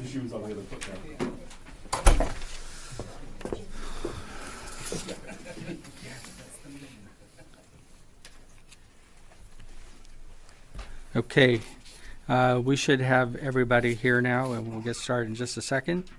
The shoes on the other foot now. Okay, we should have everybody here now, and we'll get started in just a second.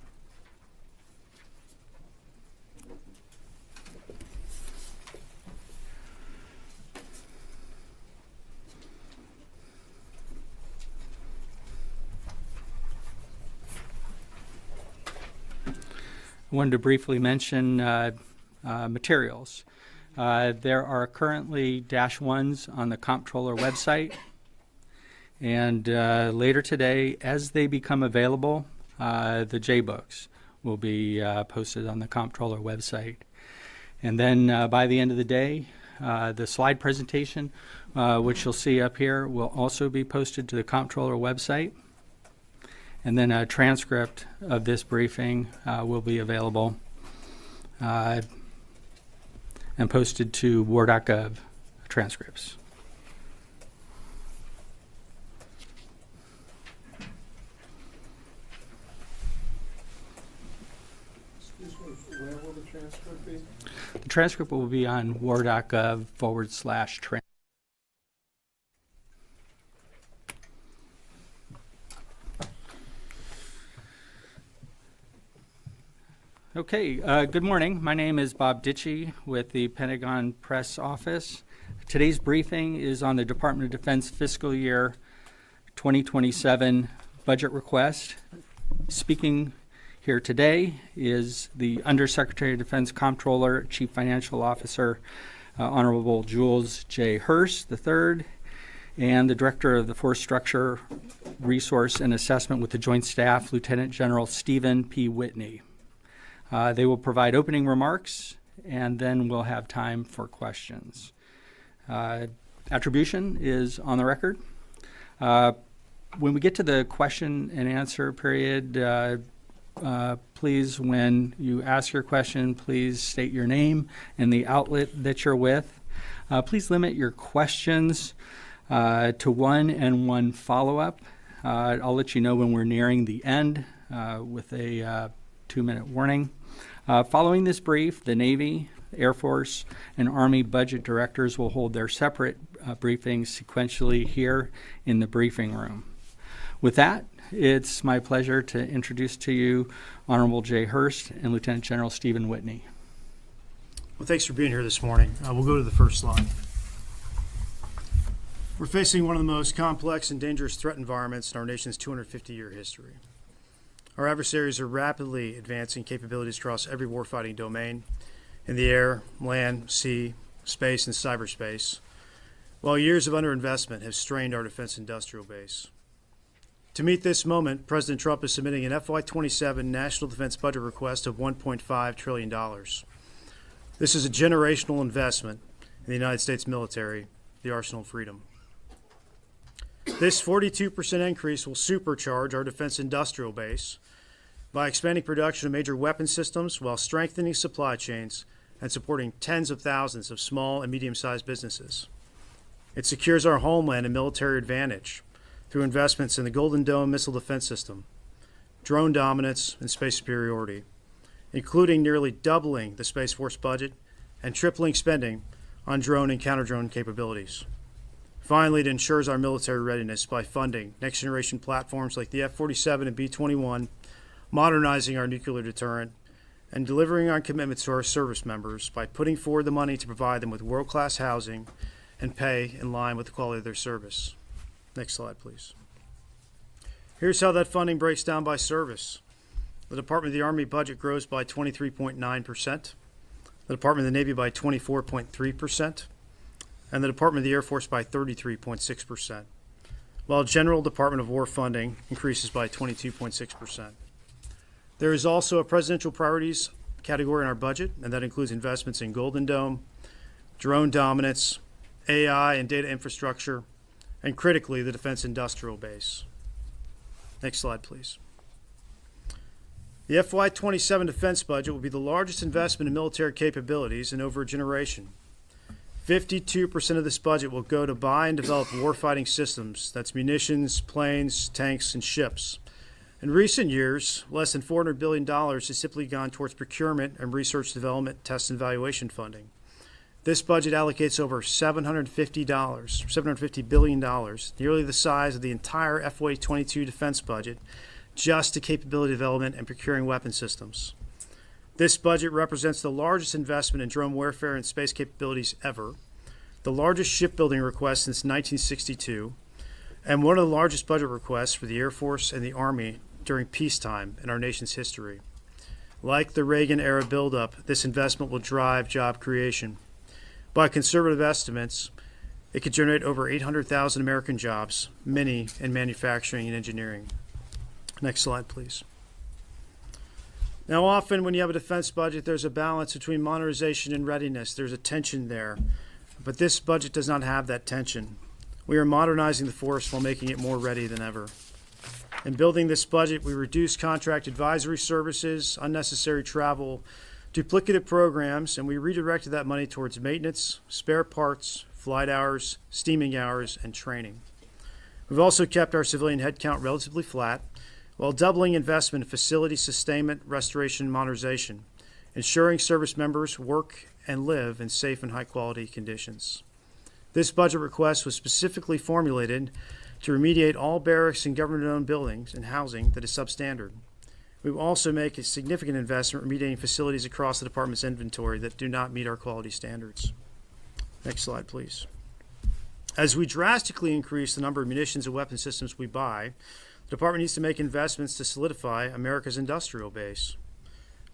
I wanted to briefly mention materials. There are currently -1s on the comptroller website. And later today, as they become available, the J-books will be posted on the comptroller website. And then by the end of the day, the slide presentation, which you'll see up here, will also be posted to the comptroller website. And then a transcript of this briefing will be available and posted to war.gov transcripts. Where will the transcript be? The transcript will be on war.gov/trans. Okay, good morning. My name is Bob Ditchie with the Pentagon Press Office. Today's briefing is on the Department of Defense fiscal year 2027 budget request. Speaking here today is the Undersecretary of Defense Comptroller, Chief Financial Officer, Honorable Jules W. Hurst III, and the Director of the Force Structure, Resource, and Assessment with the Joint Staff, Lieutenant General Stephen P. Whitney. They will provide opening remarks, and then we'll have time for questions. Attribution is on the record. When we get to the question and answer period, please, when you ask your question, please state your name and the outlet that you're with. Please limit your questions to one and one follow-up. I'll let you know when we're nearing the end with a 2-minute warning. Following this brief, the Navy, Air Force, and Army budget directors will hold their separate briefings sequentially here in the briefing room. With that, it's my pleasure to introduce to you Honorable J. Hurst and Lieutenant General Stephen Whitney. Well, thanks for being here this morning. We'll go to the first slide. We're facing one of the most complex and dangerous threat environments in our nation's 250-year history. Our adversaries are rapidly advancing capabilities across every warfighting domain in the air, land, sea, space, and cyberspace, while years of underinvestment have strained our defense industrial base. To meet this moment, President Trump is submitting an FY27 national defense budget request of $1.5 trillion. This is a generational investment in the United States military, the arsenal of freedom. This 42% increase will supercharge our defense industrial base by expanding production of major weapon systems while strengthening supply chains and supporting tens of thousands of small and medium-sized businesses. It secures our homeland and military advantage through investments in the Golden Dome missile defense system, drone dominance, and space superiority, including nearly doubling the Space Force budget and tripling spending on drone and counter-drone capabilities. Finally, it ensures our military readiness by funding next-generation platforms like the F-47 and B-21, modernizing our nuclear deterrent, and delivering on commitments to our service members by putting forward the money to provide them with world-class housing and pay in line with the quality of their service. Next slide, please. Here's how that funding breaks down by service. The Department of the Army budget grows by 23.9%, the Department of the Navy by 24.3%, and the Department of the Air Force by 33.6%, while General Department of War funding increases by 22.6%. There is also a presidential priorities category in our budget, and that includes investments in Golden Dome, drone dominance, AI and data infrastructure, and critically, the defense industrial base. Next slide, please. The FY27 defense budget will be the largest investment in military capabilities in over a generation. 52% of this budget will go to buy and develop warfighting systems. That's munitions, planes, tanks, and ships. In recent years, less than $400 billion has simply gone towards procurement and research development, test and evaluation funding. This budget allocates over $750 billion, nearly the size of the entire FY22 defense budget, just to capability development and procuring weapon systems. This budget represents the largest investment in drone warfare and space capabilities ever, the largest shipbuilding request since 1962, and one of the largest budget requests for the Air Force and the Army during peacetime in our nation's history. Like the Reagan-era buildup, this investment will drive job creation. By conservative estimates, it could generate over 800,000 American jobs, many in manufacturing and engineering. Next slide, please. Now, often when you have a defense budget, there's a balance between modernization and readiness. There's a tension there. But this budget does not have that tension. We are modernizing the force while making it more ready than ever. In building this budget, we reduced contract advisory services, unnecessary travel, duplicative programs, and we redirected that money towards maintenance, spare parts, flight hours, steaming hours, and training. We've also kept our civilian headcount relatively flat, while doubling investment in facility sustainment, restoration, and modernization, ensuring service members work and live in safe and high-quality conditions. This budget request was specifically formulated to remediate all barracks and government-owned buildings and housing that is substandard. We will also make a significant investment remediating facilities across the department's inventory that do not meet our quality standards. Next slide, please. As we drastically increase the number of munitions and weapon systems we buy, the department needs to make investments to solidify America's industrial base.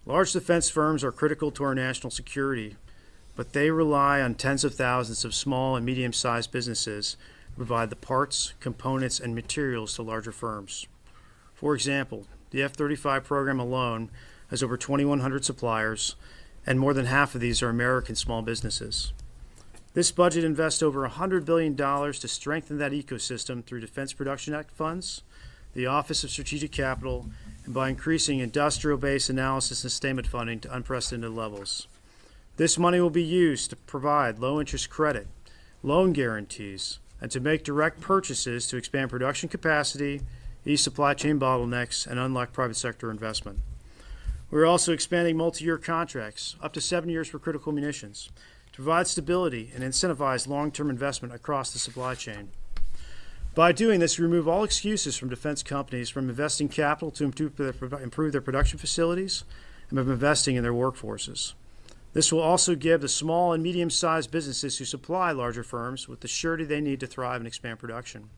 Large defense firms are critical to our national security, but they rely on tens of thousands of small and medium-sized businesses to provide the parts, components, and materials to larger firms. For example, the F-35 program alone has over 2,100 suppliers, and more than half of these are American small businesses. This budget invests over $100 billion to strengthen that ecosystem through Defense Production Act funds, the Office of Strategic Capital, and by increasing industrial base analysis and sustainment funding to unprecedented levels. This money will be used to provide low-interest credit, loan guarantees, and to make direct purchases to expand production capacity, ease supply chain bottlenecks, and unlock private sector investment. We're also expanding multi-year contracts, up to 7 years for critical munitions, to provide stability and incentivize long-term investment across the supply chain. By doing this, we remove all excuses from defense companies from investing capital to improve their production facilities and from investing in their workforces. This will also give the small and medium-sized businesses who supply larger firms with the surety they need to thrive and expand production.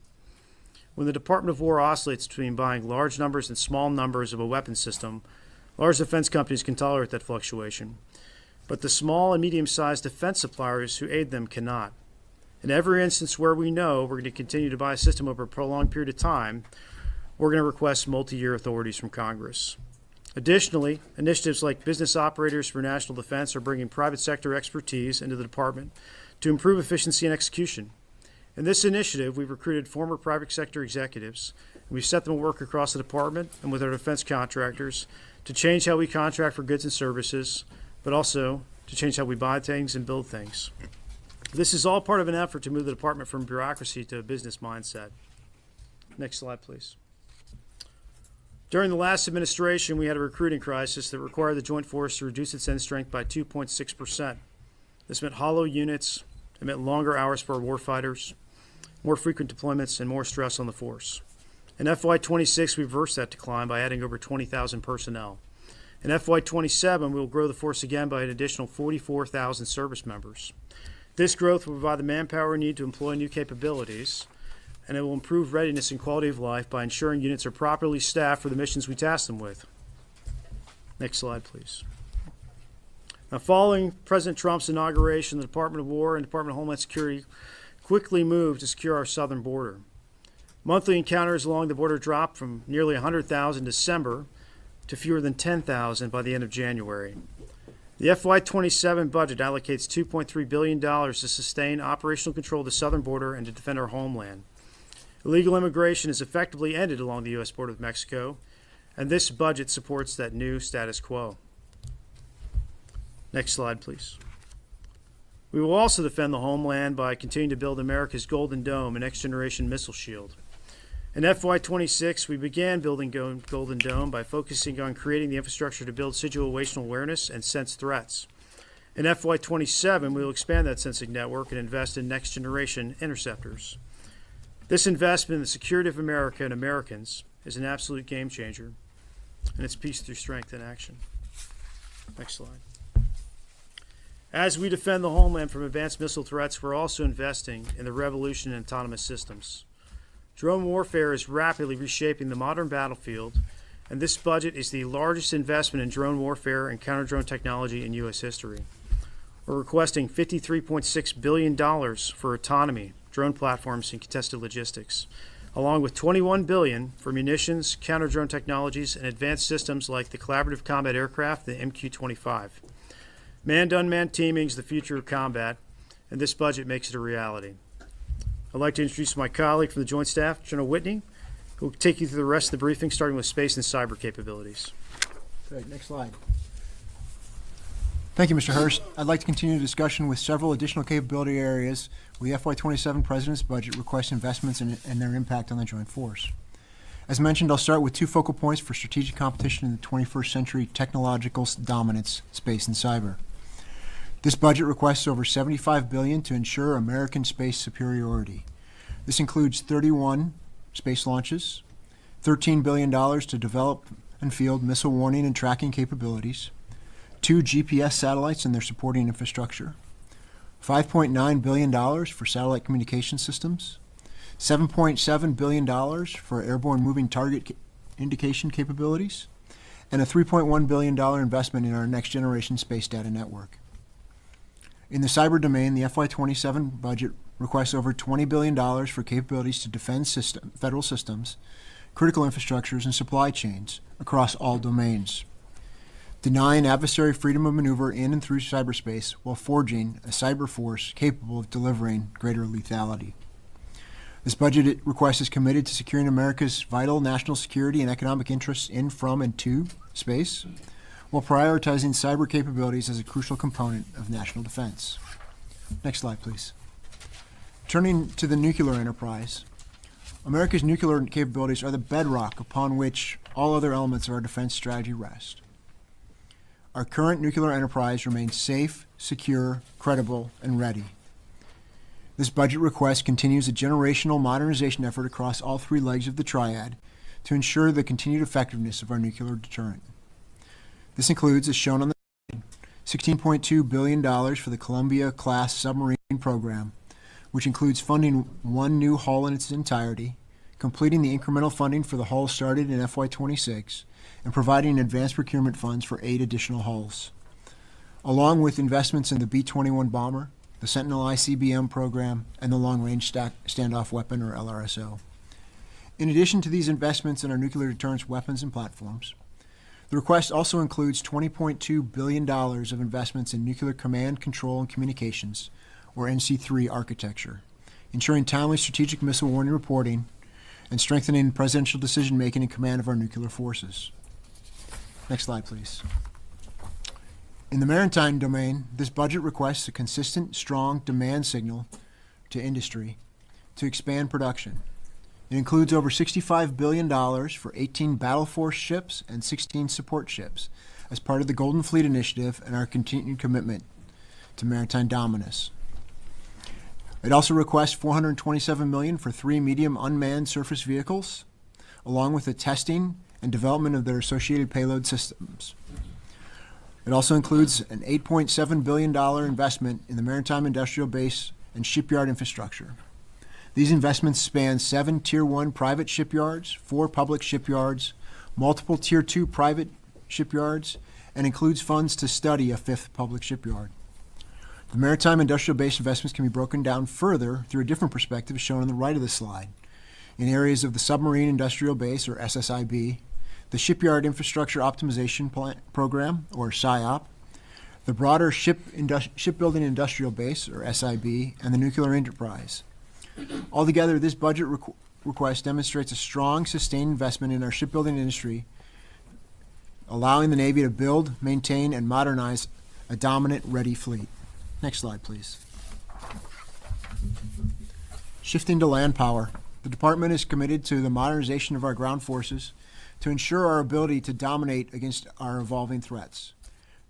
When the Department of War oscillates between buying large numbers and small numbers of a weapon system, large defense companies can tolerate that fluctuation. But the small and medium-sized defense suppliers who aid them cannot. In every instance where we know we're going to continue to buy a system over a prolonged period of time, we're going to request multi-year authorities from Congress. Additionally, initiatives like Business Operators for National Defense are bringing private sector expertise into the department to improve efficiency and execution. In this initiative, we've recruited former private sector executives, and we've set them to work across the department and with our defense contractors to change how we contract for goods and services, but also to change how we buy things and build things. This is all part of an effort to move the department from bureaucracy to a business mindset. Next slide, please. During the last administration, we had a recruiting crisis that required the Joint Force to reduce its end strength by 2.6%. This meant hollow units, it meant longer hours for our warfighters, more frequent deployments, and more stress on the force. In FY26, we reversed that decline by adding over 20,000 personnel. In FY27, we will grow the force again by an additional 44,000 service members. This growth will provide the manpower needed to employ new capabilities, and it will improve readiness and quality of life by ensuring units are properly staffed for the missions we task them with. Next slide, please. Now, following President Trump's inauguration, the Department of War and Department of Homeland Security quickly moved to secure our southern border. Monthly encounters along the border dropped from nearly 100,000 in December to fewer than 10,000 by the end of January. The FY27 budget allocates $2.3 billion to sustain operational control of the southern border and to defend our homeland. Illegal immigration is effectively ended along the U.S. border with Mexico, and this budget supports that new status quo. Next slide, please. We will also defend the homeland by continuing to build America's Golden Dome and next-generation missile shield. In FY26, we began building Golden Dome by focusing on creating the infrastructure to build situational awareness and sense threats. In FY27, we will expand that sensing network and invest in next-generation interceptors. This investment in the security of America and Americans is an absolute game changer, and it's peace through strength in action. Next slide. As we defend the homeland from advanced missile threats, we're also investing in the revolution in autonomous systems. Drone warfare is rapidly reshaping the modern battlefield, and this budget is the largest investment in drone warfare and counter-drone technology in U.S. history. We're requesting $53.6 billion for autonomy, drone platforms, and contested logistics, along with $21 billion for munitions, counter-drone technologies, and advanced systems like the Collaborative Combat Aircraft, the MQ-25. Manned-unmanned teaming is the future of combat, and this budget makes it a reality. I'd like to introduce my colleague from the Joint Staff, General Whitney, who will take you through the rest of the briefing, starting with space and cyber capabilities. Great. Next slide. Thank you, Mr. Hurst. I'd like to continue the discussion with several additional capability areas where the FY27 President's budget requests investments and their impact on the joint force. As mentioned, I'll start with two focal points for strategic competition in the 21st century technological dominance, space and cyber. This budget requests over $75 billion to ensure American space superiority. This includes 31 space launches, $13 billion to develop and field missile warning and tracking capabilities, 2 GPS satellites and their supporting infrastructure, $5.9 billion for satellite communication systems, $7.7 billion for airborne moving target indication capabilities, and a $3.1 billion investment in our next-generation space data network. In the cyber domain, the FY27 budget requests over $20 billion for capabilities to defend federal systems, critical infrastructures, and supply chains across all domains, denying adversary freedom of maneuver in and through cyberspace while forging a cyber force capable of delivering greater lethality. This budget request is committed to securing America's vital national security and economic interests in, from, and to space, while prioritizing cyber capabilities as a crucial component of national defense. Next slide, please. Turning to the nuclear enterprise, America's nuclear capabilities are the bedrock upon which all other elements of our defense strategy rest. Our current nuclear enterprise remains safe, secure, credible, and ready. This budget request continues a generational modernization effort across all three legs of the triad to ensure the continued effectiveness of our nuclear deterrent. This includes, as shown on the slide, $16.2 billion for the Columbia-class submarine program, which includes funding one new hull in its entirety, completing the incremental funding for the hull started in FY26, and providing advanced procurement funds for 8 additional hulls, along with investments in the B-21 bomber, the Sentinel ICBM program, and the Long-Range Standoff Weapon, or LRSO. In addition to these investments in our nuclear deterrence weapons and platforms, the request also includes $20.2 billion of investments in nuclear command, control, and communications, or NC3 architecture, ensuring timely strategic missile warning reporting and strengthening presidential decision-making and command of our nuclear forces. Next slide, please. In the maritime domain, this budget requests a consistent, strong demand signal to industry to expand production. It includes over $65 billion for 18 battle force ships and 16 support ships as part of the Golden Fleet Initiative and our continued commitment to maritime dominance. It also requests $427 million for 3 medium unmanned surface vehicles, along with the testing and development of their associated payload systems. It also includes an $8.7 billion investment in the maritime industrial base and shipyard infrastructure. These investments span 7 Tier 1 private shipyards, 4 public shipyards, multiple Tier 2 private shipyards, and includes funds to study a 5th public shipyard. The maritime industrial base investments can be broken down further through a different perspective shown on the right of the slide, in areas of the submarine industrial base, or SSIB, the shipyard infrastructure optimization program, or SIOP, the broader shipbuilding industrial base, or SIB, and the nuclear enterprise. Altogether, this budget request demonstrates a strong, sustained investment in our shipbuilding industry, allowing the Navy to build, maintain, and modernize a dominant, ready fleet. Next slide, please. Shifting to land power, The department is committed to the modernization of our ground forces to ensure our ability to dominate against our evolving threats.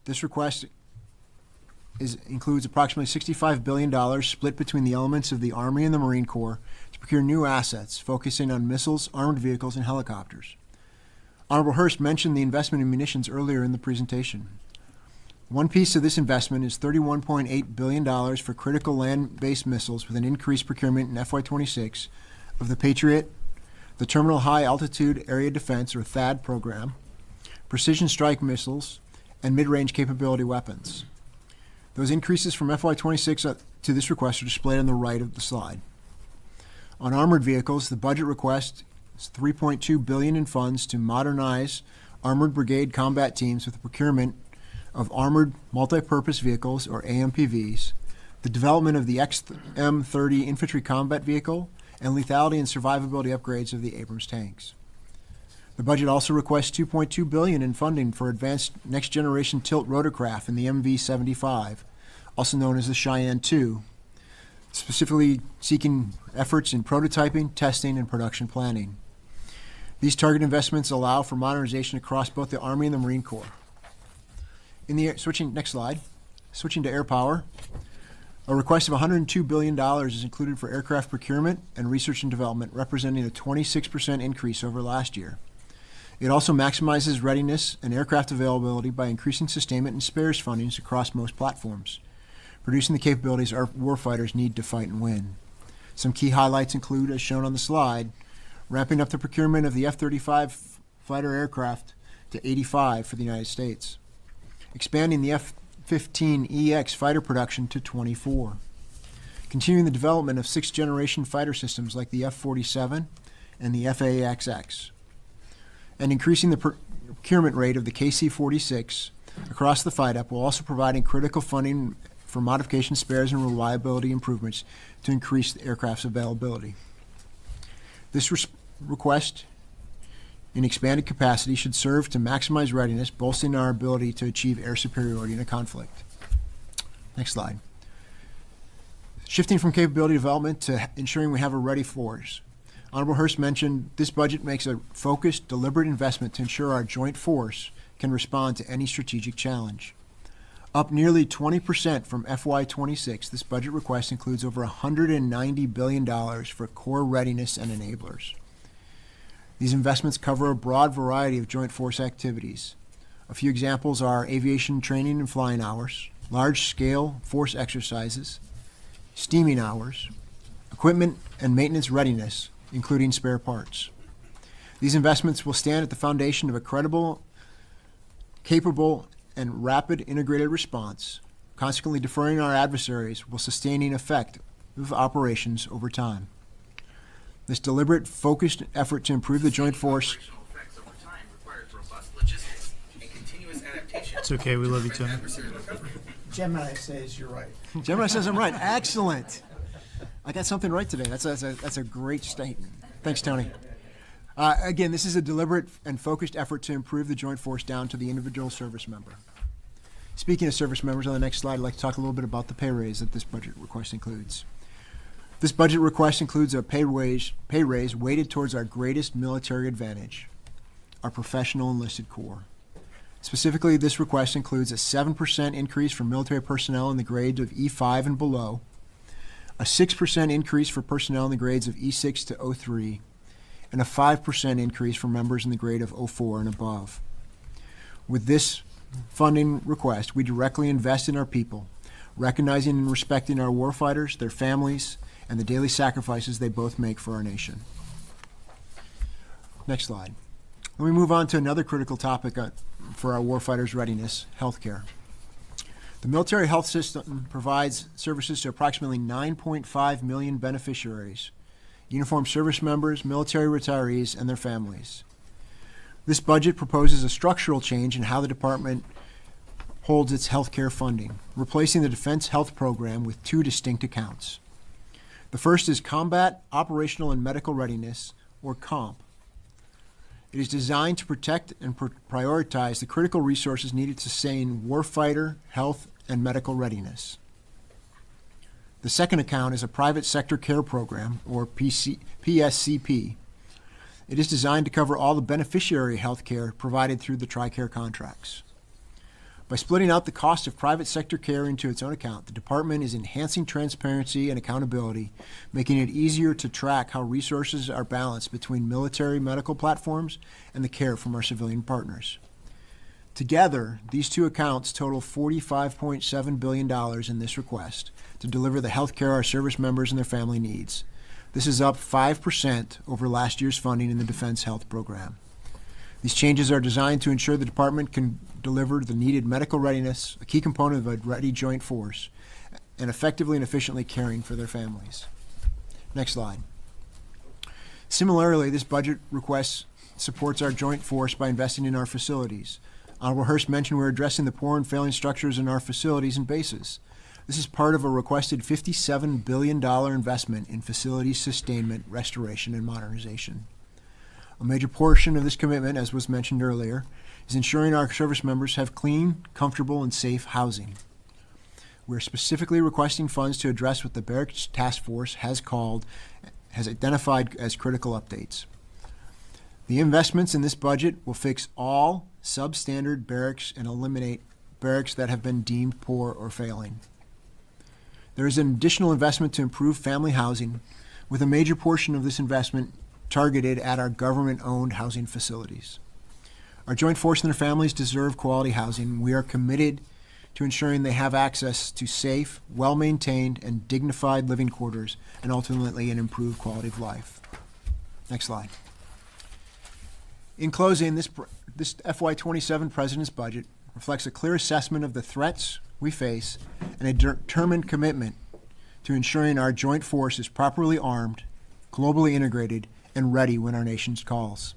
This request includes approximately $65 billion split between the elements of the Army and the Marine Corps to procure new assets, focusing on missiles, armored vehicles, and helicopters. Honorable Hurst mentioned the investment in munitions earlier in the presentation. One piece of this investment is $31.8 billion for critical land-based missiles with an increased procurement in FY26 of the Patriot, the Terminal High Altitude Area Defense, or THAAD program, precision strike missiles, and mid-range capability weapons. Those increases from FY26 to this request are displayed on the right of the slide. On armored vehicles, the budget request is $3.2 billion in funds to modernize armored brigade combat teams with the procurement of armored multi-purpose vehicles, or AMPVs, the development of the XM-30 infantry combat vehicle, and lethality and survivability upgrades of the Abrams tanks. The budget also requests $2.2 billion in funding for advanced next-generation tilt rotorcraft in the MV-75, also known as the Cheyenne II, specifically seeking efforts in prototyping, testing, and production planning. These target investments allow for modernization across both the Army and the Marine Corps. Switching to air power, a request of $102 billion is included for aircraft procurement and research and development, representing a 26% increase over last year. It also maximizes readiness and aircraft availability by increasing sustainment and spares fundings across most platforms, producing the capabilities our warfighters need to fight and win. Some key highlights include, as shown on the slide, ramping up the procurement of the F-35 fighter aircraft to 85 for the United States, expanding the F-15EX fighter production to 24, continuing the development of sixth-generation fighter systems like the F-47 and the F/A-XX, and increasing the procurement rate of the KC-46 across the FIDEP, while also providing critical funding for modification, spares, and reliability improvements to increase the aircraft's availability. This request in expanded capacity should serve to maximize readiness, bolstering our ability to achieve air superiority in a conflict. Next slide. Shifting from capability development to ensuring we have a ready force. Honorable Hurst mentioned this budget makes a focused, deliberate investment to ensure our joint force can respond to any strategic challenge. Up nearly 20% from FY26, this budget request includes over $190 billion for core readiness and enablers. These investments cover a broad variety of joint force activities. A few examples are aviation training and flying hours, large-scale force exercises, steaming hours, equipment and maintenance readiness, including spare parts. These investments will stand at the foundation of a credible, capable, and rapid integrated response, consequently deferring our adversaries while sustaining effective operations over time. This deliberate, focused effort to improve the joint force. It's okay, we love you, Tony. Gemini says you're right. Gemini says I'm right. Excellent. I got something right today. That's a great statement. Thanks, Tony. Again, this is a deliberate and focused effort to improve the joint force down to the individual service member. Speaking of service members, on the next slide, I'd like to talk a little bit about the pay raise that this budget request includes. This budget request includes a pay raise weighted towards our greatest military advantage, our professional enlisted corps. Specifically, this request includes a 7% increase for military personnel in the grades of E5 and below, a 6% increase for personnel in the grades of E6 to O3, and a 5% increase for members in the grade of O4 and above. With this funding request, we directly invest in our people, recognizing and respecting our warfighters, their families, and the daily sacrifices they both make for our nation. Next slide. Let me move on to another critical topic for our warfighters' readiness, healthcare. The military health system provides services to approximately 9.5 million beneficiaries, uniformed service members, military retirees, and their families. This budget proposes a structural change in how the department holds its healthcare funding, replacing the Defense Health Program with two distinct accounts. The first is Combat, Operational, and Medical Readiness, or COMP. It is designed to protect and prioritize the critical resources needed to sustain warfighter health and medical readiness. The second account is a private sector care program, or PSCP. It is designed to cover all the beneficiary health care provided through the TRICARE contracts. By splitting out the cost of private sector care into its own account, the department is enhancing transparency and accountability, making it easier to track how resources are balanced between military medical platforms and the care from our civilian partners. Together, these two accounts total $45.7 billion in this request to deliver the health care our service members and their family needs. This is up 5% over last year's funding in the Defense Health Program. These changes are designed to ensure the department can deliver the needed medical readiness, a key component of a ready joint force, and effectively and efficiently caring for their families. Next slide. Similarly, this budget request supports our joint force by investing in our facilities. Honorable Hurst mentioned we're addressing the poor and failing structures in our facilities and bases. This is part of a requested $57 billion investment in facilities sustainment, restoration, and modernization. A major portion of this commitment, as was mentioned earlier, is ensuring our service members have clean, comfortable, and safe housing. We're specifically requesting funds to address what the Barracks Task Force has identified as critical updates. The investments in this budget will fix all substandard barracks and eliminate barracks that have been deemed poor or failing. There is an additional investment to improve family housing, with a major portion of this investment targeted at our government-owned housing facilities. Our joint force and their families deserve quality housing. We are committed to ensuring they have access to safe, well-maintained, and dignified living quarters, and ultimately an improved quality of life. Next slide. In closing, this FY27 President's budget reflects a clear assessment of the threats we face and a determined commitment to ensuring our joint force is properly armed, globally integrated, and ready when our nation calls.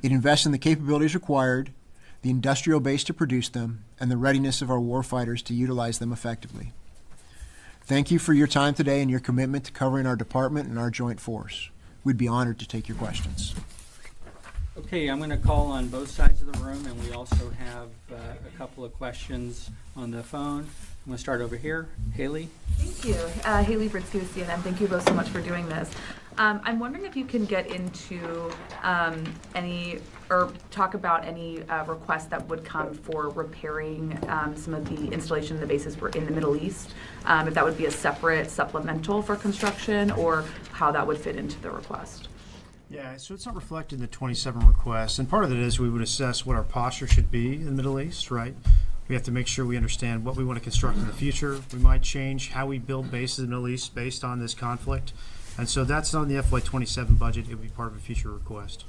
It invests in the capabilities required, the industrial base to produce them, and the readiness of our warfighters to utilize them effectively. Thank you for your time today and your commitment to covering our department and our joint force. We'd be honored to take your questions. Okay, I'm going to call on both sides of the room, and we also have a couple of questions on the phone. I'm going to start over here. Haley? Thank you. Haley Britsky with CNN. Thank you both so much for doing this. I'm wondering if you can get into talk about any requests that would come for repairing some of the installation in the bases in the Middle East, if that would be a separate supplemental for construction, or how that would fit into the request. Yeah, so it's not reflected in the 27 requests, and part of it is we would assess what our posture should be in the Middle East, right? We have to make sure we understand what we want to construct in the future. We might change how we build bases in the Middle East based on this conflict. And so that's not in the FY27 budget. It would be part of a future request.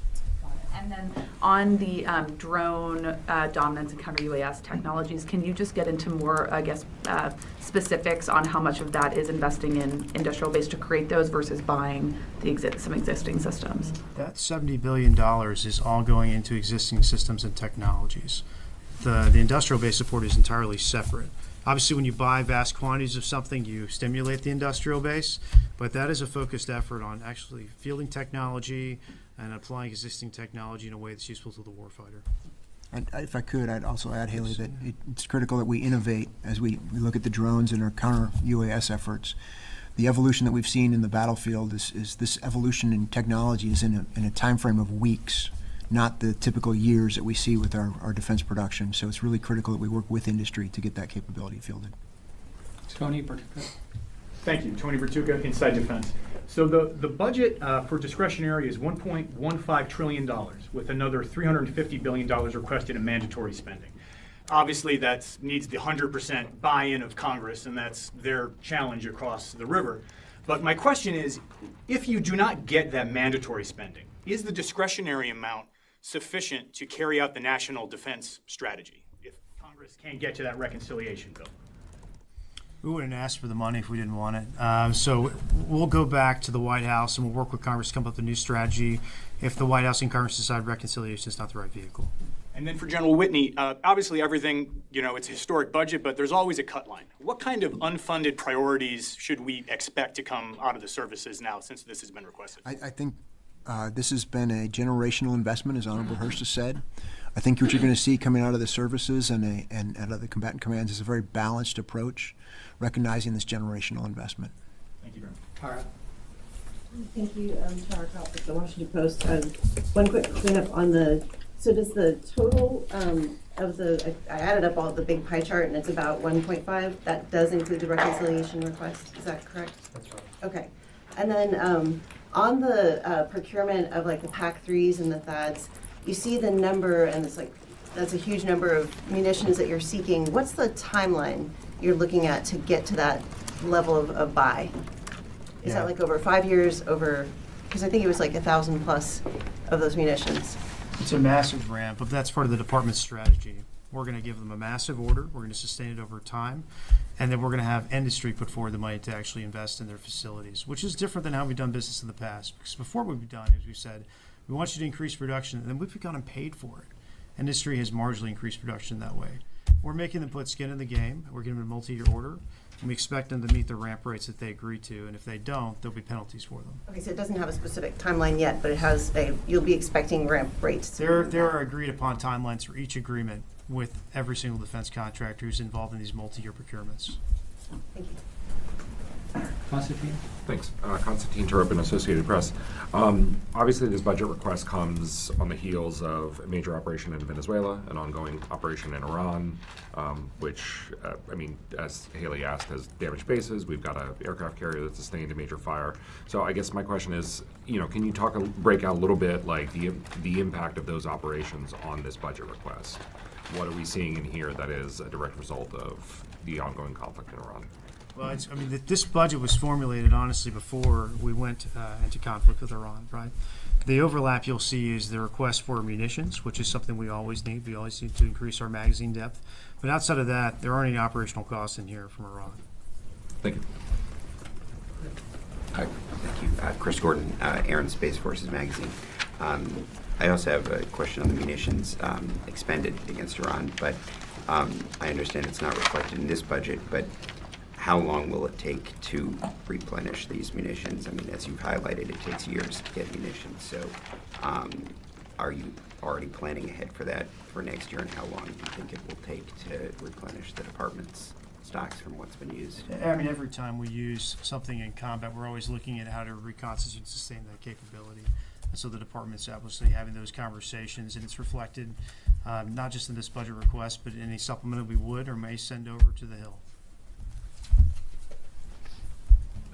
And then on the drone dominance and counter-UAS technologies, can you just get into more, specifics on how much of that is investing in industrial base to create those versus buying some existing systems? That $70 billion is all going into existing systems and technologies. The industrial base support is entirely separate. Obviously, when you buy vast quantities of something, you stimulate the industrial base, but that is a focused effort on actually fielding technology and applying existing technology in a way that's useful to the warfighter. If I could, I'd also add, Haley, that it's critical that we innovate as we look at the drones and our counter-UAS efforts. The evolution that we've seen in the battlefield is this evolution in technology is in a time frame of weeks, not the typical years that we see with our defense production. So it's really critical that we work with industry to get that capability fielded. Tony Bertucca. Thank you. Tony Bertucca, Inside Defense. So the budget for discretionary is $1.15 trillion, with another $350 billion requested in mandatory spending. Obviously, that needs the 100% buy-in of Congress, and that's their challenge across the river. But my question is, if you do not get that mandatory spending, is the discretionary amount sufficient to carry out the national defense strategy if Congress can't get to that reconciliation bill? We wouldn't ask for the money if we didn't want it. So we'll go back to the White House and we'll work with Congress to come up with a new strategy if the White House and Congress decide reconciliation is not the right vehicle. And then for General Whitney, obviously everything, it's a historic budget, but there's always a cut line. What kind of unfunded priorities should we expect to come out of the services now since this has been requested? I think This has been a generational investment, as Honorable Hurst has said. I think what you're going to see coming out of the services and out of the combatant commands is a very balanced approach, recognizing this generational investment. Thank you very much. Tara? Thank you, Tara Kopp with the Washington Post. One quick cleanup on so does the total of I added up all the big pie chart and it's about 1.5. That does include the reconciliation request, is that correct? That's right. Okay. And then on the procurement of like the PAC-3s and the THAADs, you see the number, and it's like, that's a huge number of munitions that you're seeking. What's the timeline you're looking at to get to that level of buy? Is that like over 5 years, because I think it was like 1,000 plus of those munitions. It's a massive ramp, but that's part of the department's strategy. We're going to give them a massive order, we're going to sustain it over time, and then we're going to have industry put forward the money to actually invest in their facilities, which is different than how we've done business in the past. Because before what we've done is we said, we want you to increase production, and then we've gone and paid for it. Industry has marginally increased production that way. We're making them put skin in the game. We're giving them a multi-year order, and we expect them to meet the ramp rates that they agree to, and if they don't, there'll be penalties for them. Okay, so it doesn't have a specific timeline yet, but it has you'll be expecting ramp rates. There are agreed upon timelines for each agreement with every single defense contractor who's involved in these multi-year procurements. Thank you. Constantine? Thanks. Constantine Turpin, Associated Press. Obviously, this budget request comes on the heels of a major operation in Venezuela, an ongoing operation in Iran, which, I mean, as Haley asked, has damaged bases. We've got an aircraft carrier that sustained a major fire. So I guess my question is, can you break out a little bit, like, the impact of those operations on this budget request? What are we seeing in here that is a direct result of the ongoing conflict in Iran? Well, this budget was formulated, honestly, before we went into conflict with Iran, right? The overlap you'll see is the request for munitions, which is something we always need. We always need to increase our magazine depth. But outside of that, there aren't any operational costs in here from Iran. Thank you. Hi, thank you. Chris Gordon, Air and Space Forces Magazine. I also have a question on the munitions expended against Iran, but I understand it's not reflected in this budget, but how long will it take to replenish these munitions? I mean, as you've highlighted, it takes years to get munitions. So are you already planning ahead for that for next year, and how long do you think it will take to replenish the department's stocks from what's been used? I mean, every time we use something in combat, we're always looking at how to reconstitute and sustain that capability. And so the department's obviously having those conversations, and it's reflected not just in this budget request, but in any supplemental we would or may send over to the Hill.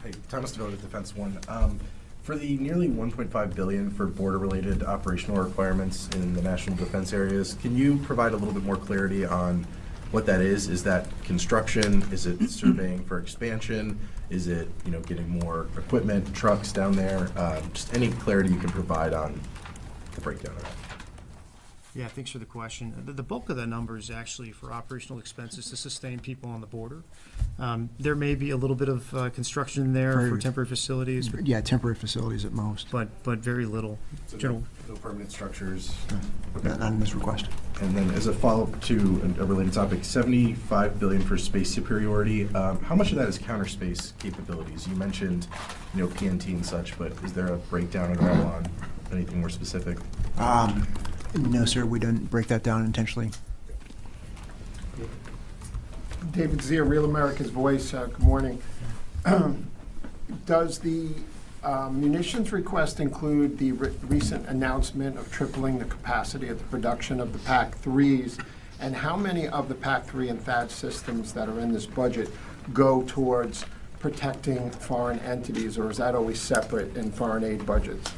Hey, Thomas DeVoe, Defense One. For the nearly $1.5 billion for border-related operational requirements in the national defense areas, can you provide a little bit more clarity on what that is? Is that construction? Is it surveying for expansion? Is it, getting more equipment, trucks down there? Just any clarity you can provide on the breakdown of that. Yeah, thanks for the question. The bulk of that number is actually for operational expenses to sustain people on the border. There may be a little bit of construction there for temporary facilities, Yeah, temporary facilities at most. but very little. So General. no permanent structures. Not in this request. And then as a follow-up to a related topic, $75 billion for space superiority. How much of that is counter space capabilities? You mentioned, PNT and such, but is there a breakdown at all on anything more specific? No, sir, we didn't break that down intentionally. David Zier, Real America's Voice. Good morning. Does the munitions request include the recent announcement of tripling the capacity of the production of the PAC-3s? And how many of the PAC-3 and THAAD systems that are in this budget go towards protecting foreign entities, or is that always separate in foreign aid budgets?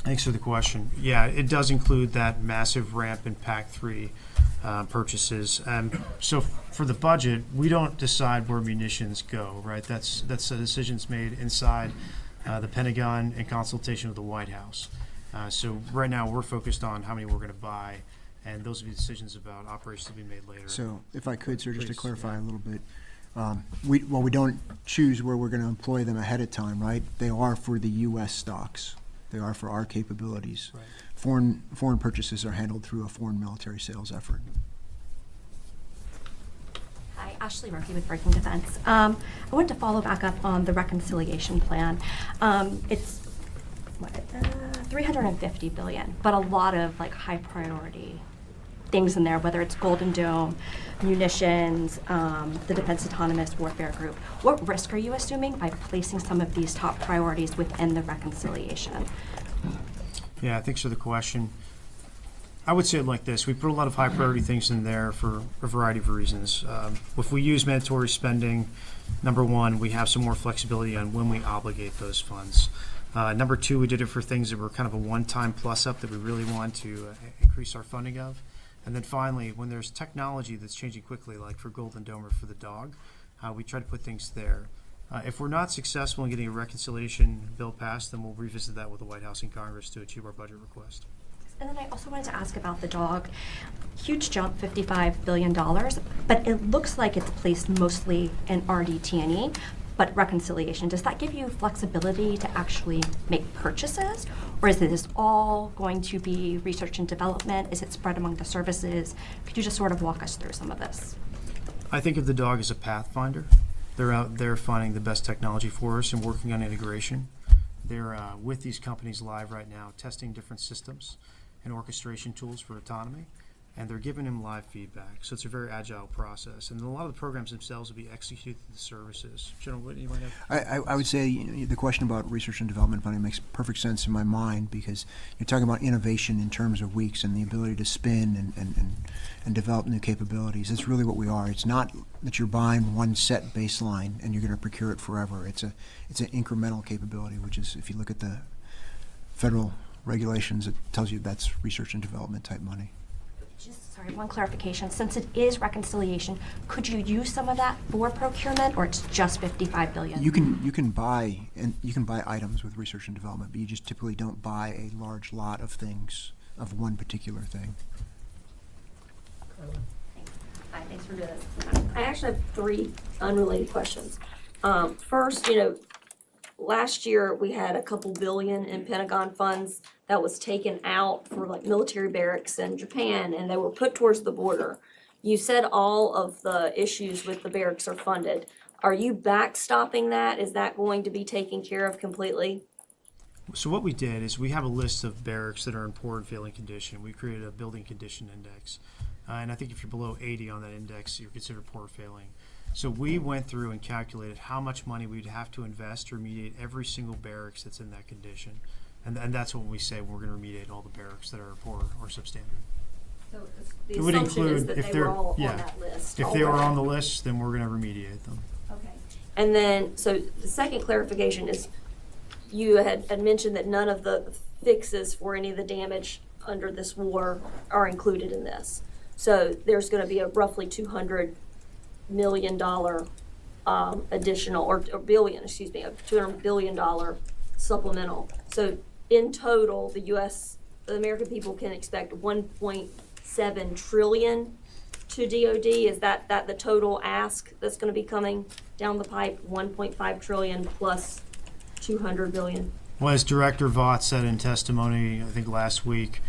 Thanks for the question. Yeah, it does include that massive ramp in PAC-3 purchases. So for the budget, we don't decide where munitions go, right? That's a decisions made inside the Pentagon in consultation with the White House. So right now we're focused on how many we're going to buy, and those will be decisions about operations to be made later. So if I could, sir, just to Please, clarify yeah. a little bit. We don't choose where we're going to employ them ahead of time, right? They are for the U.S. stocks. They are for our capabilities. Right. Foreign purchases are handled through a foreign military sales effort. Hi, Ashley Murphy with Breaking Defense. I wanted to follow back up on the reconciliation plan. It's $350 billion, but a lot of like high priority things in there, whether it's Golden Dome, munitions, the Defense Autonomous Warfare Group. What risk are you assuming by placing some of these top priorities within the reconciliation? Yeah, thanks for the question. I would say it like this. We put a lot of high priority things in there for a variety of reasons. If we use mandatory spending, number one, we have some more flexibility on when we obligate those funds. Number two, we did it for things that were kind of a one-time plus-up that we really want to increase our funding of. And then finally, when there's technology that's changing quickly, like for Golden Dome or for the dog, we try to put things there. If we're not successful in getting a reconciliation bill passed, then we'll revisit that with the White House and Congress to achieve our budget request. And then I also wanted to ask about the dog. Huge jump, $55 billion, but it looks like it's placed mostly in RDT&E, but reconciliation. Does that give you flexibility to actually make purchases? Or is this all going to be research and development? Is it spread among the services? Could you just sort of walk us through some of this? I think of the dog as a pathfinder. They're out there finding the best technology for us and working on integration. They're with these companies live right now, testing different systems and orchestration tools for autonomy, and they're giving them live feedback. So it's a very agile process, and a lot of the programs themselves will be executed through the services. General Whitney, you might have. I would say the question about research and development funding makes perfect sense in my mind, because you're talking about innovation in terms of weeks and the ability to spin and develop new capabilities. That's really what we are. It's not that you're buying one set baseline and you're going to procure it forever. It's an incremental capability, which is, if you look at the federal regulations, it tells you that's research and development type money. Just, sorry, one clarification. Since it is reconciliation, could you use some of that for procurement, or it's just $55 billion? You can buy items with research and development, but you just typically don't buy a large lot of things, of one particular thing. Hi, thanks for doing this. I actually have three unrelated questions. First, last year we had a couple billion in Pentagon funds that was taken out for like military barracks in Japan, and they were put towards the border. You said all of the issues with the barracks are funded. Are you backstopping that? Is that going to be taken care of completely? So what we did is we have a list of barracks that are in poor and failing condition. We created a building condition index. And I think if you're below 80 on that index, you're considered poor or failing. So we went through and calculated how much money we'd have to invest to remediate every single barracks that's in that condition. And that's what we say when we're going to remediate all the barracks that are poor or substandard. So It the would assumption is include that if they they're were all yeah, on that list. if they were on already. the list, then we're going to remediate them. Okay. And then, so the second clarification is, you had mentioned that none of the fixes for any of the damage under this war are included in this. So there's going to be a roughly $200 million additional, or billion, excuse me, a $200 billion supplemental. So in total, the American people can expect 1.7 trillion to DOD. Is that the total ask that's going to be coming down the pipe? 1.5 trillion plus 200 billion. Well, as Director Vaught said in testimony, I think last week,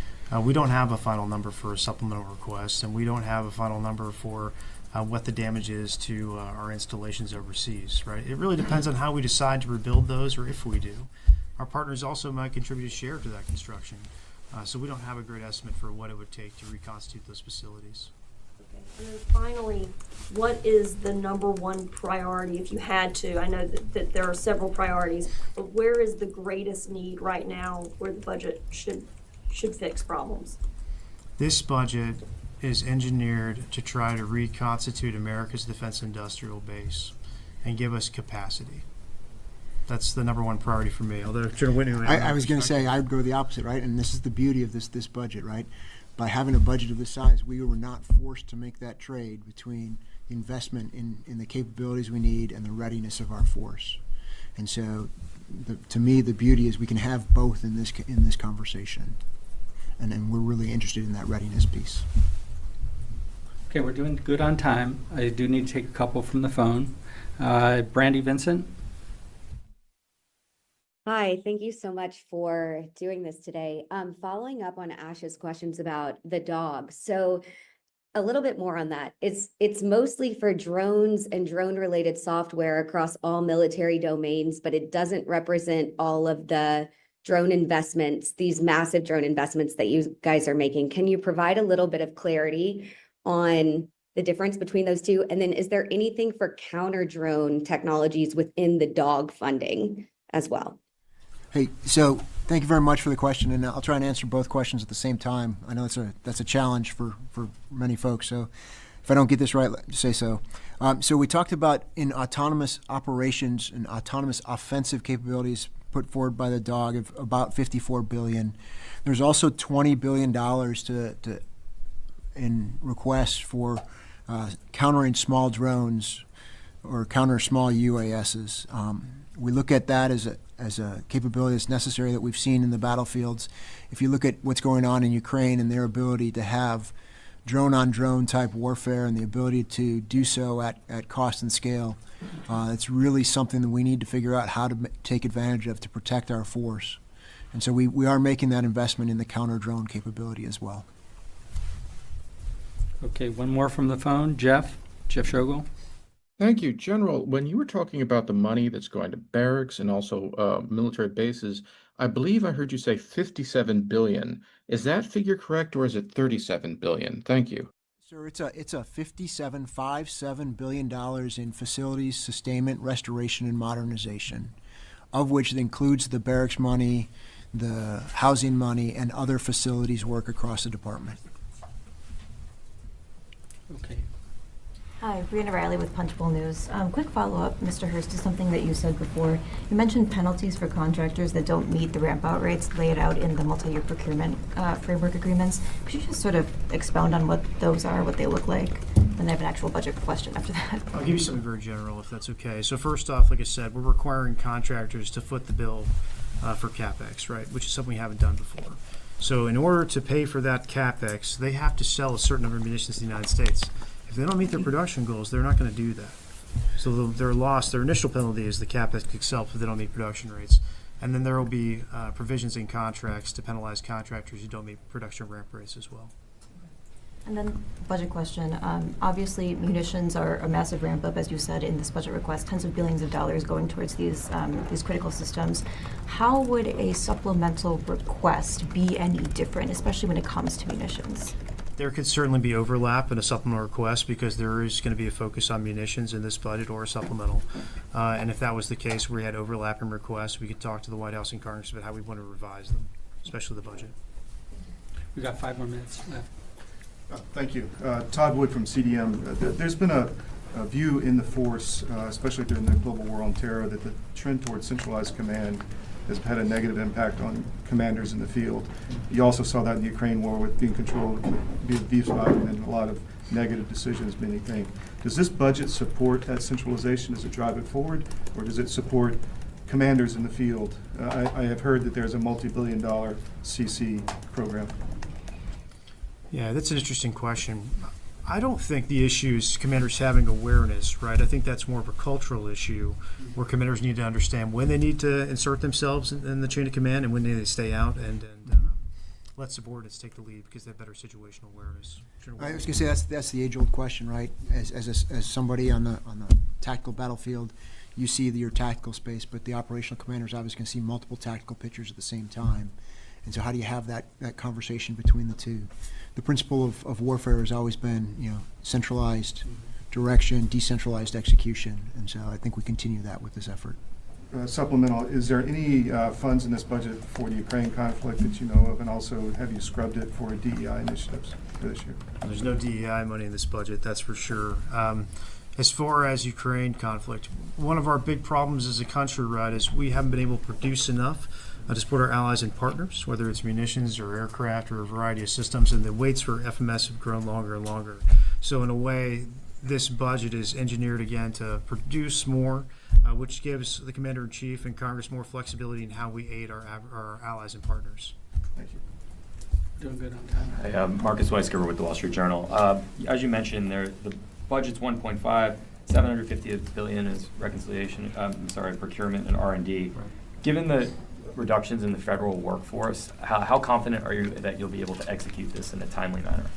we don't have a final number for a supplemental request, and we don't have a final number for what the damage is to our installations overseas, right? It really depends on how we decide to rebuild those, or if we do. Our partners also might contribute a share to that construction. So we don't have a great estimate for what it would take to reconstitute those facilities. Okay. And then finally, what is the number one priority if you had to? I know that there are several priorities, but where is the greatest need right now where the budget should fix problems? This budget is engineered to try to reconstitute America's defense industrial base and give us capacity. That's the number one priority for me. Although General Whitney, I was going to say, I would go the opposite, right? And this is the beauty of this budget, right? By having a budget of this size, we were not forced to make that trade between the investment in the capabilities we need and the readiness of our force. And so, to me, the beauty is we can have both in this conversation. And we're really interested in that readiness piece. Okay, we're doing good on time. I do need to take a couple from the phone. Brandy Vincent. Hi, thank you so much for doing this today. Following up on Ash's questions about the dog. So a little bit more on that. It's mostly for drones and drone-related software across all military domains, but it doesn't represent all of the drone investments, these massive drone investments that you guys are making, can you provide a little bit of clarity on the difference between those two? And then is there anything for counter drone technologies within the DOG funding as well? Hey, so thank you very much for the question, and I'll try and answer both questions at the same time. I know that's a challenge for many folks, so if I don't get this right, say so. So we talked about in autonomous operations and autonomous offensive capabilities put forward by the DOG of about $54 billion. There's also $20 billion in requests for countering small drones or counter small UASs. We look at that as a capability that's necessary that we've seen in the battlefields. If you look at what's going on in Ukraine and their ability to have drone-on-drone type warfare and the ability to do so at cost and scale, it's really something that we need to figure out how to take advantage of to protect our force. And so we are making that investment in the counter-drone capability as well. Okay, one more from the phone. Jeff Shogel. Thank you. General, when you were talking about the money that's going to barracks and also military bases, I believe I heard you say $57 billion. Is that figure correct, or is it $37 billion? Thank you. Sir, it's a $57 billion in facilities, sustainment, restoration, and modernization, of which it includes the barracks money, the housing money, and other facilities work across the department. Okay. Hi, Brianna Riley with Punchbowl News. Quick follow-up, Mr. Hurst, to something that you said before. You mentioned penalties for contractors that don't meet the ramp-out rates laid out in the multi-year procurement framework agreements. Could you just sort of expound on what those are, what they look like? Then I have an actual budget question after that. I'll give you something very general, if that's okay. So first off, like I said, we're requiring contractors to foot the bill for CapEx, right, which is something we haven't done before. So in order to pay for that CapEx, they have to sell a certain number of munitions to the United States. If they don't meet their production goals, they're not going to do that. So their initial penalty is the CapEx itself if they don't meet production rates. And then there will be provisions in contracts to penalize contractors who don't meet production ramp rates as well. And then budget question. Obviously, munitions are a massive ramp up, as you said, in this budget request, tens of billions of dollars going towards these critical systems. How would a supplemental request be any different, especially when it comes to munitions? There could certainly be overlap in a supplemental request because there is going to be a focus on munitions in this budget or a supplemental. And if that was the case where we had overlap in requests, we could talk to the White House and Congress about how we want to revise them, especially the budget. We've got 5 more minutes left. Thank you. Todd Wood from CDM. There's been a view in the force, especially during the global war on terror, that the trend towards centralized command has had a negative impact on commanders in the field. You also saw that in the Ukraine war with being controlled via V5 and a lot of negative decisions, many think. Does this budget support that centralization? Does it drive it forward, or does it support commanders in the field? I have heard that there's a multi-billion-dollar CC program. Yeah, that's an interesting question. I don't think the issue is commanders having awareness, right? I think that's more of a cultural issue where commanders need to understand when they need to insert themselves in the chain of command and when they need to stay out and let subordinates take the lead because they have better situational awareness. I was going to say that's the age-old question, right? As somebody on the tactical battlefield, you see your tactical space, but the operational commander is obviously going to see multiple tactical pictures at the same time. And so how do you have that conversation between the two? The principle of warfare has always been, centralized direction, decentralized execution. And so I think we continue that with this effort. Supplemental, is there any funds in this budget for the Ukraine conflict that you know of? And also, have you scrubbed it for DEI initiatives for this year? There's no DEI money in this budget, that's for sure. As far as Ukraine conflict, one of our big problems as a country, right, is we haven't been able to produce enough to support our allies and partners, whether it's munitions or aircraft or a variety of systems, and the waits for FMS have grown longer and longer. So in a way, this budget is engineered again to produce more, which gives the Commander-in-Chief and Congress more flexibility in how we aid our allies and partners. Thank you. Doing good on time. Hi, I'm Marcus Weisgerber with the Wall Street Journal. As you mentioned, the budget's 1.5, 750 billion is procurement and R&D. Right. Given the reductions in the federal workforce, how confident are you that you'll be able to execute this in a timely manner?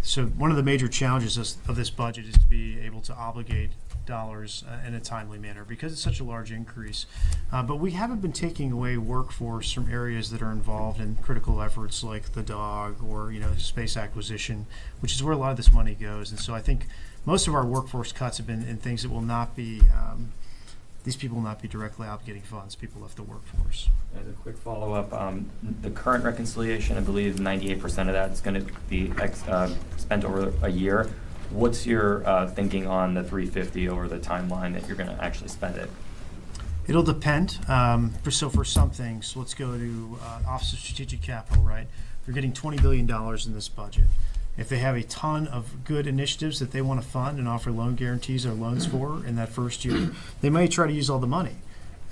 So one of the major challenges of this budget is to be able to obligate dollars in a timely manner because it's such a large increase. But we haven't been taking away workforce from areas that are involved in critical efforts like the DOG or space acquisition, which is where a lot of this money goes. And so I think most of our workforce cuts have been in things that will not be, these people will not be directly obligating funds. People left the workforce. As a quick follow-up, the current reconciliation, I believe 98% of that is going to be spent over a year. What's your thinking on the 350 over the timeline that you're going to actually spend it? It'll depend. So for some things, let's go to Office of Strategic Capital, right? They're getting $20 billion in this budget. If they have a ton of good initiatives that they want to fund and offer loan guarantees or loans for in that first year, they may try to use all the money.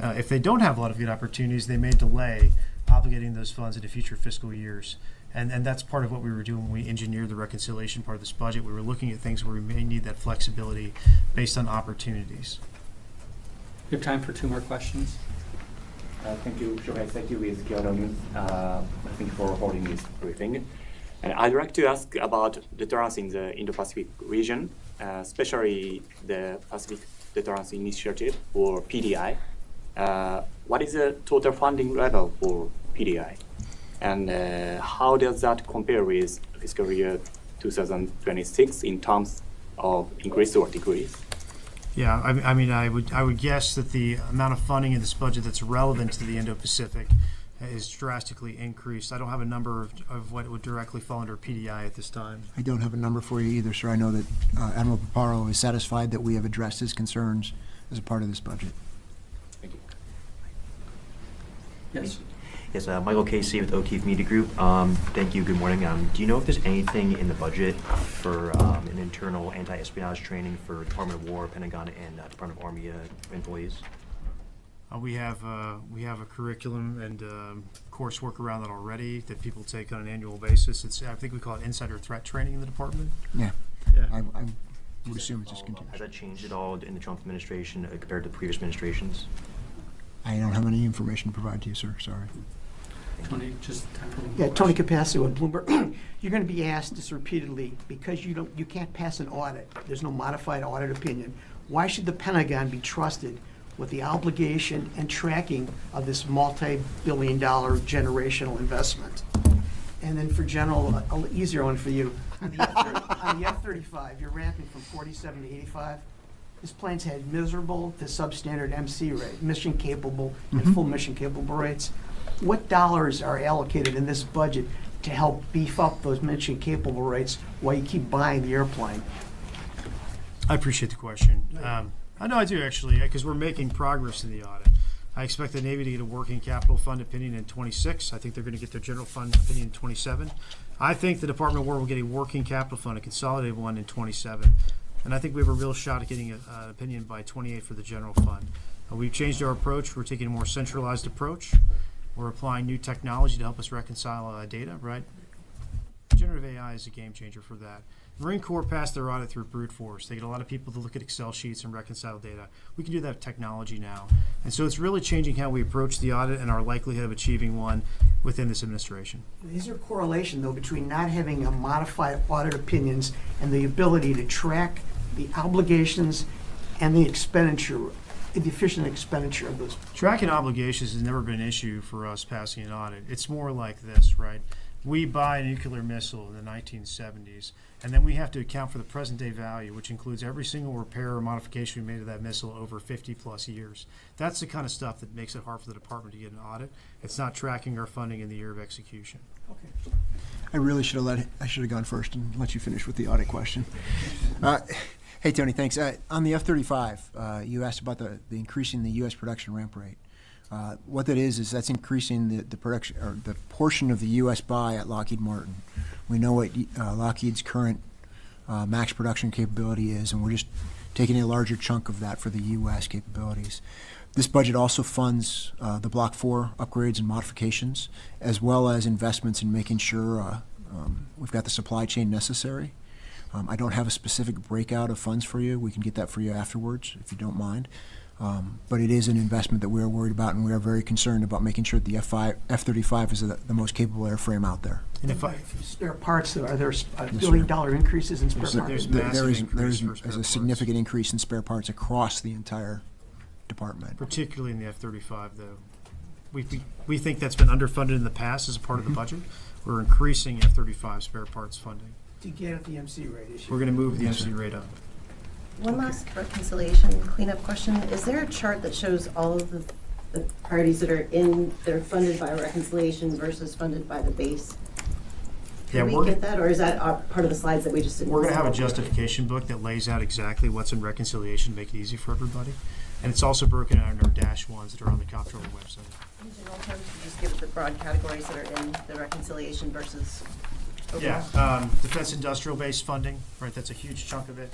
If they don't have a lot of good opportunities, they may delay obligating those funds into future fiscal years. And that's part of what we were doing when we engineered the reconciliation part of this budget. We were looking at things where we may need that flexibility based on opportunities. We have time for 2 more questions. Thank you, Shohei. Thank you, with Kyoto News. Thank you for holding this briefing. And I'd like to ask about deterrence in the Indo-Pacific region, especially the Pacific Deterrence Initiative, or PDI. What is the total funding level for PDI? And how does that compare with fiscal year 2026 in terms of increase or decrease? Yeah, I mean, I would guess that the amount of funding in this budget that's relevant to the Indo-Pacific is drastically increased. I don't have a number of what would directly fall under PDI at this time. I don't have a number for you either, sir. I know that Admiral Paparo is satisfied that we have addressed his concerns as a part of this budget. Thank you. Yes. Yes, Michael Casey with O'Keefe Media Group. Thank you. Good morning. Do you know if there's anything in the budget for an internal anti-espionage training for Department of War, Pentagon, and Department of Army employees? We have a curriculum and coursework around that already that people take on an annual basis. I think we call it insider threat training in the department. Yeah. Yeah. I would assume it just continues. Has that changed at all in the Trump administration compared to previous administrations? I don't have any information to provide to you, sir. Sorry. Tony, just Yeah, Tony Capaccio with Bloomberg. You're going to be asked this repeatedly because you can't pass an audit. There's no modified audit opinion. Why should the Pentagon be trusted with the obligation and tracking of this multi-billion-dollar generational investment? And then for General, an easier one for you. On the F-35, you're ramping from 47 to 85. This plane's had miserable to substandard MC rate, mission capable and full mission capable rates. What dollars are allocated in this budget to help beef up those mission capable rates while you keep buying the airplane? I appreciate the question. I know I do actually, because we're making progress in the audit. I expect the Navy to get a working capital fund opinion in 26. I think they're going to get their general fund opinion in 27. I think the Department of War will get a working capital fund, a consolidated one, in 27. And I think we have a real shot at getting an opinion by 28 for the general fund. We've changed our approach. We're taking a more centralized approach. We're applying new technology to help us reconcile data, right? Generative AI is a game changer for that. Marine Corps passed their audit through brute force. They get a lot of people to look at Excel sheets and reconcile data. We can do that with technology now. And so it's really changing how we approach the audit and our likelihood of achieving one within this administration. Is there a correlation, though, between not having a modified audit opinions and the ability to track the obligations and the expenditure, the efficient expenditure of those? Tracking obligations has never been an issue for us passing an audit. It's more like this, right? We buy a nuclear missile in the 1970s, and then we have to account for the present day value, which includes every single repair or modification we made to that missile over 50 plus years. That's the kind of stuff that makes it hard for the department to get an audit. It's not tracking our funding in the year of execution. Okay. I really should have gone first and let you finish with the audit question. Hey, Tony, thanks. On the F-35, you asked about the increasing the U.S. production ramp rate. What that is that's increasing the production, or the portion of the U.S. buy at Lockheed Martin. We know what Lockheed's current max production capability is, and we're just taking a larger chunk of that for the U.S. capabilities. This budget also funds the Block 4 upgrades and modifications, as well as investments in making sure we've got the supply chain necessary. I don't have a specific breakout of funds for you. We can get that for you afterwards, if you don't mind. But it is an investment that we are worried about, and we are very concerned about making sure that the F-35 is the most capable airframe out there. And if spare parts, are there $1 billion increases in spare parts? There is a significant increase in spare parts across the entire department. Particularly in the F-35, though. We think that's been underfunded in the past as a part of the budget. We're increasing F-35 spare parts funding. To get at the MC rate issue. We're going to move the MC rate up. One last reconciliation cleanup question. Is there a chart that shows all of the priorities that are funded by reconciliation versus funded by the base? Can we get that, or is that part of the slides that we just didn't? We're going to have a justification book that lays out exactly what's in reconciliation, make it easy for everybody. And it's also broken out in our -1s that are on the comptroller website. In general terms, you just give the broad categories that are in the reconciliation versus overall? Yeah, defense industrial base funding, right, that's a huge chunk of it.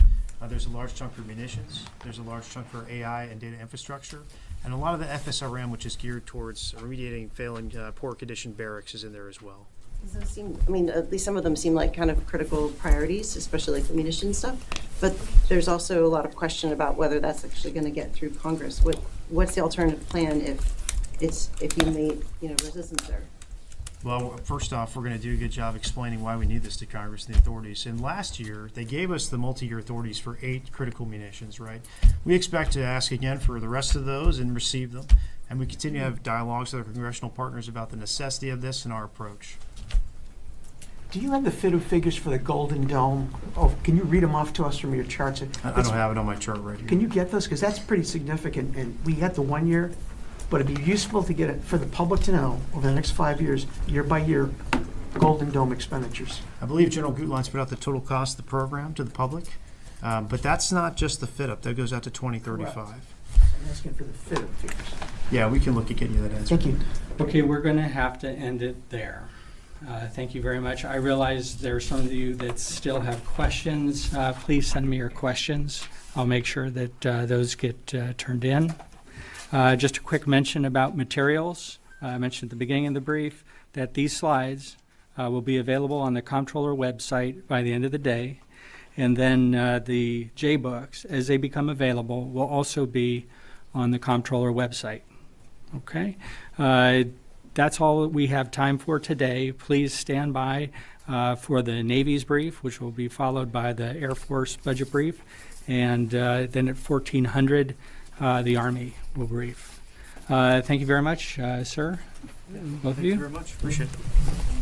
There's a large chunk for munitions. There's a large chunk for AI and data infrastructure. And a lot of the FSRM, which is geared towards remediating failing poor condition barracks, is in there as well. Does those seem, I mean, at least some of them seem like kind of critical priorities, especially like the munitions stuff. But there's also a lot of question about whether that's actually going to get through Congress. What's the alternative plan if you meet, resistance there? Well, first off, we're going to do a good job explaining why we need this to Congress and the authorities. And last year, they gave us the multi-year authorities for 8 critical munitions, right? We expect to ask again for the rest of those and receive them. And we continue to have dialogues with our congressional partners about the necessity of this and our approach. Do you have the figures for the Golden Dome? Oh, can you read them off to us from your charts? I don't have it on my chart right here. Can you get those? Because that's pretty significant. And we had the 1 year. But it'd be useful to get it for the public to know over the next 5 years, year by year, Golden Dome expenditures. I believe General Gutline's put out the total cost of the program to the public, but that's not just the fit up. That goes out to 2035. Correct. I'm asking for the fit up figures. Yeah, we can look at getting you that answer. Thank you. Okay, we're going to have to end it there. Thank you very much. I realize there are some of you that still have questions. Please send me your questions. I'll make sure that those get turned in. Just a quick mention about materials. I mentioned at the beginning of the brief that these slides will be available on the comptroller website by the end of the day. And then the J-books, as they become available, will also be on the comptroller website. Okay? That's all that we have time for today. Please stand by for the Navy's brief, which will be followed by the Air Force budget brief. And then at 1400, the Army will brief. Thank you very much, sir, both of you. Thank you very much. Appreciate it.